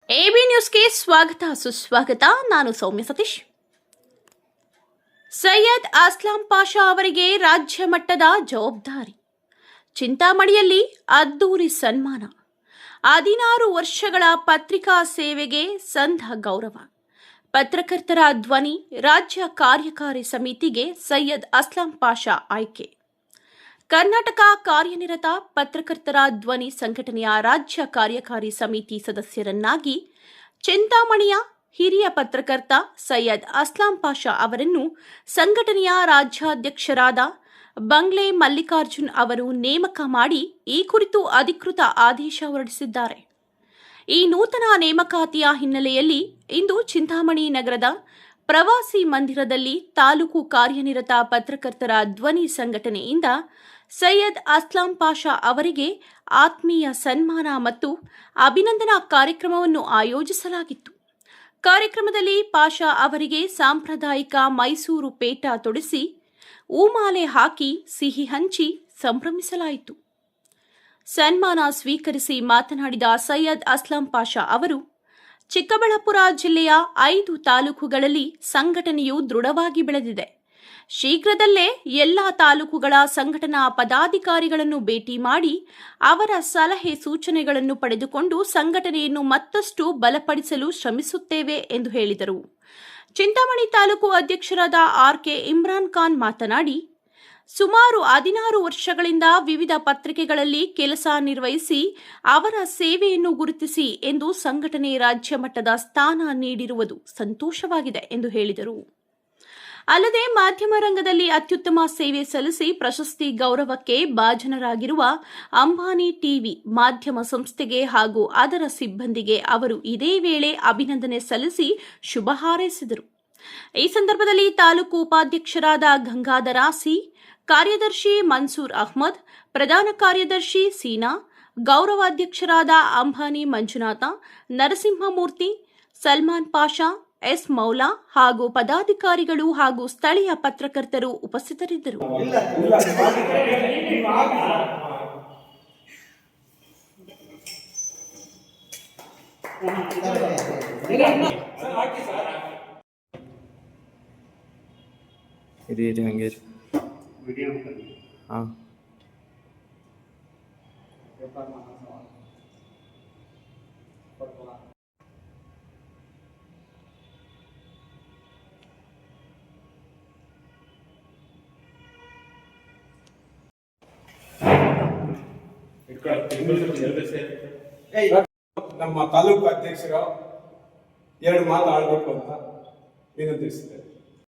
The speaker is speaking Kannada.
ಎಬಿ ನ್ಯೂಸ್ಗೆ ಸ್ವಾಗತ ಸುಸ್ವಾಗತ. ನಾನು ಸೌಮ್ಯ ಸತೀಶ್. ಸೈಯದ್ ಅಸ್ಲಾಂ ಪಾಷಾ ಅವರಿಗೆ ರಾಜ್ಯ ಮಟ್ಟದ ಜವಾಬ್ದಾರಿ. ಚಿಂತಾಮಣಿಯಲ್ಲಿ ಅದ್ದೂರಿ ಸನ್ಮಾನ. 16 ವರ್ಷಗಳ ಪತ್ರಿಕಾ ಸೇವೆಗೆ ಸಂಧ ಗೌರವ. ಪತ್ರಕರ್ತರ ಧ್ವನಿ ರಾಜ್ಯ ಕಾರ್ಯಕಾರಿ ಸಮಿತಿಗೆ ಸೈಯದ್ ಅಸ್ಲಾಂ ಪಾಷಾ ಆಯ್ಕೆ. ಕರ್ನಾಟಕ ಕಾರ್ಯನಿರತ ಪತ್ರಕರ್ತರ ಧ್ವನಿ ಸಂಘಟನೆಯ ರಾಜ್ಯ ಕಾರ್ಯಕಾರಿ ಸಮಿತಿ ಸದಸ್ಯರನ್ನಾಗಿ ಚಿಂತಾಮಣಿಯ ಹಿರಿಯ ಪತ್ರಕರ್ತ ಸೈಯದ್ ಅಸ್ಲಾಂ ಪಾಷಾ ಅವರನ್ನು ಸಂಘಟನೆಯ ರಾಜ್ಯಾಧ್ಯಕ್ಷರಾದ ಬಂಗ್ಲೆ ಮಲ್ಲಿಕಾರ್ಜುನ್ ಅವರು ನೇಮಕ ಮಾಡಿ ಈ ಕುರಿತು ಅಧಿಕೃತ ಆದೇಶ ಹೊರಡಿಸಿದ್ದಾರೆ. ಈ ನೂತನ ನೇಮಕಾತಿಯ ಹಿನ್ನೆಲೆಯಲ್ಲಿ ಇಂದು ಚಿಂತಾಮಣಿ ನಗರದ ಪ್ರವಾಸಿ ಮಂದಿರದಲ್ಲಿ ತಾಲೂಕು ಕಾರ್ಯನಿರತ ಪತ್ರಕರ್ತರ ಧ್ವನಿ ಸಂಘಟನೆಯಿಂದ ಸೈಯದ್ ಅಸ್ಲಾಂ ಪಾಷಾ ಅವರಿಗೆ ಆತ್ಮೀಯ ಸನ್ಮಾನ ಮತ್ತು ಅಭಿನಂದನಾ ಕಾರ್ಯಕ್ರಮವನ್ನು ಆಯೋಜಿಸಲಾಗಿತ್ತು. ಕಾರ್ಯಕ್ರಮದಲ್ಲಿ ಪಾಷಾ ಅವರಿಗೆ ಸಾಂಪ್ರದಾಯಿಕ ಮೈಸೂರು ಪೇಟ ತೊಡಿಸಿ ಹೂಮಾಲೆ ಹಾಕಿ ಸಿಹಿ ಹಂಚಿ ಸಂಭ್ರಮಿಸಲಾಯಿತು. ಸನ್ಮಾನ ಸ್ವೀಕರಿಸಿ ಮಾತನಾಡಿದ ಸೈಯದ್ ಅಸ್ಲಾಂ ಪಾಷಾ ಅವರು, ಚಿಕ್ಕಬಳ್ಳಾಪುರ ಜಿಲ್ಲೆಯ 5 ತಾಲೂಕುಗಳಲ್ಲಿ ಸಂಘಟನೆಯು ದೃಢವಾಗಿ ಬೆಳೆದಿದೆ. ಶೀಘ್ರದಲ್ಲೇ ಎಲ್ಲ ತಾಲೂಕುಗಳ ಸಂಘಟನಾ ಪದಾಧಿಕಾರಿಗಳನ್ನು ಭೇಟಿ ಮಾಡಿ ಅವರ ಸಲಹೆ ಸೂಚನೆಗಳನ್ನು ಪಡೆದುಕೊಂಡು ಸಂಘಟನೆಯನ್ನು ಮತ್ತಷ್ಟು ಬಲಪಡಿಸಲು ಶ್ರಮಿಸುತ್ತೇವೆ ಎಂದು ಹೇಳಿದರು. ಚಿಂತಾಮಣಿ ತಾಲೂಕು ಅಧ್ಯಕ್ಷರಾದ ಆರ್.ಕೆ. ಇಮ್ರಾನ್ ಖಾನ್ ಮಾತನಾಡಿ, ಸುಮಾರು 16 ವರ್ಷಗಳಿಂದ ವಿವಿಧ ಪತ್ರಿಕೆಗಳಲ್ಲಿ ಕೆಲಸ ನಿರ್ವಹಿಸಿ ಅವರ ಸೇವೆಯನ್ನು ಗುರುತಿಸಿ ಎಂದು ಸಂಘಟನೆ ರಾಜ್ಯ ಮಟ್ಟದ ಸ್ಥಾನ ನೀಡಿರುವುದು ಸಂತೋಷವಾಗಿದೆ ಎಂದು ಹೇಳಿದರು. ಅಲ್ಲದೆ ಮಾಧ್ಯಮ ರಂಗದಲ್ಲಿ ಅತ್ಯುತ್ತಮ ಸೇವೆ ಸಲ್ಲಿಸಿ ಪ್ರಶಸ್ತಿ ಗೌರವಕ್ಕೆ ಭಾಜನರಾಗಿರುವ ಅಂಬಾನಿ ಟಿವಿ ಮಾಧ್ಯಮ ಸಂಸ್ಥೆಗೆ ಹಾಗೂ ಅದರ ಸಿಬ್ಬಂದಿಗೆ ಅವರು ಇದೇ ವೇಳೆ ಅಭಿನಂದನೆ ಸಲ್ಲಿಸಿ ಶುಭ ಹಾರೈಸಿದರು. ಈ ಸಂದರ್ಭದಲ್ಲಿ ತಾಲೂಕು ಉಪಾಧ್ಯಕ್ಷರಾದ ಗಂಗಾಧರ ಸಿ, ಕಾರ್ಯದರ್ಶಿ ಮನ್ಸೂರ್ ಅಹ್ಮದ್, ಪ್ರಧಾನ ಕಾರ್ಯದರ್ಶಿ ಸೀನಾ, ಗೌರವಾಧ್ಯಕ್ಷರಾದ ಅಂಬಾನಿ ಮಂಜುನಾಥ, ನರಸಿಂಹಮೂರ್ತಿ, ಸಲ್ಮಾನ್ ಪಾಷಾ, ಎಸ್ ಮೌಲಾ ಹಾಗೂ ಪದಾಧಿಕಾರಿಗಳು ಹಾಗೂ ಸ್ಥಳೀಯ ಪತ್ರಕರ್ತರು ಉಪಸ್ಥಿತರಿದ್ದರು. ನಮ್ಮ ತಾಲೂಕು ಅಧ್ಯಕ್ಷರು 2 ಮಾತು ಆಡಬೇಕು ಅಂತ ವಿನಂತಿಸುತ್ತೇವೆ.